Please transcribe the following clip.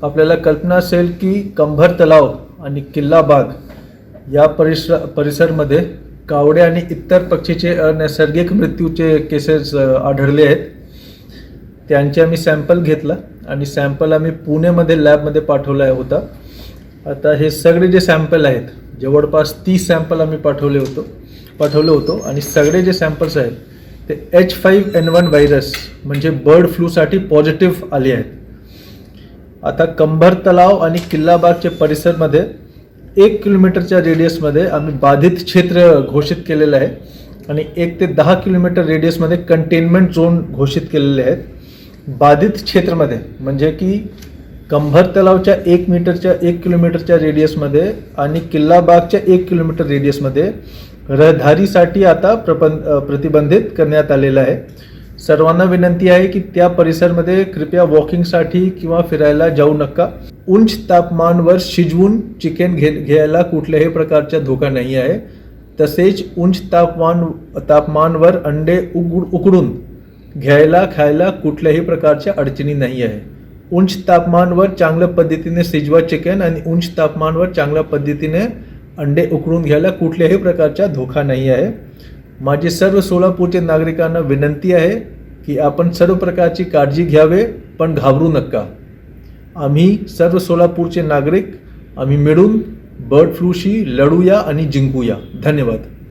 आपल्याला कल्पना असेल की कंभर तलाव आणि किल्ला बाग या परिसरमध्ये कावडे आणि इतर पक्षीचे अनैसर्गिक मृत्यूचे केसेस आढळले आहेत. त्यांचे आम्ही सॅम्पल घेतला आणि सॅम्पल आम्ही पुणेमध्ये लॅबमध्ये पाठवला होता. आता हे सगळे जे सॅम्पल आहेत, जवळपास 30 सॅम्पल आम्ही पाठवले होतो आणि सगळे जे सॅम्पल्स आहेत ते H5N1 व्हायरस म्हणजे बर्ड फ्लूसाठी पॉझिटिव्ह आले आहेत. आता कंभर तलाव आणि किल्लाबागच्या परिसरमध्ये 1 किलोमीटरच्या रेडियसमध्ये आम्ही बाधित क्षेत्र घोषित केलेलं आहे आणि 1 ते 10 किलोमीटर रेडियसमध्ये कंटेनमेंट झोन घोषित केलेले आहेत. बाधित क्षेत्रामध्ये म्हणजे की कंभर तलावच्या 1 किलोमीटरच्या रेडियसमध्ये आणि किल्लाबागच्या 1 किलोमीटर रेडियसमध्ये रहदारीसाठी आता प्रतिबंधित करण्यात आलेलं आहे. सर्वांना विनंती आहे की त्या परिसरमध्ये कृपया वॉकिंगसाठी किंवा फिरायला जाऊ नका. उंच तापमानावर शिजवून चिकन घ्यायला कुठल्याही प्रकारचा धोका नाही आहे. तसेच उंच तापमानावर अंडे उकडून खायला कुठल्याही प्रकारच्या अडचणी नाही आहे. उंच तापमानावर चांगल्या पद्धतीने शिजवा चिकन आणि उंच तापमानावर चांगल्या पद्धतीने अंडे उकडून घ्यायला कुठल्याही प्रकारचा धोका नाही आहे. माझी सर्व सोलापूरच्या नागरिकांना विनंती आहे की आपण सर्व प्रकारची काळजी घ्यावे, पण घाबरू नका. आम्ही सर्व सोलापूरचे नागरिक आम्ही मिळून बर्ड फ्लूशी लढूया आणि जिंकूया. धन्यवाद.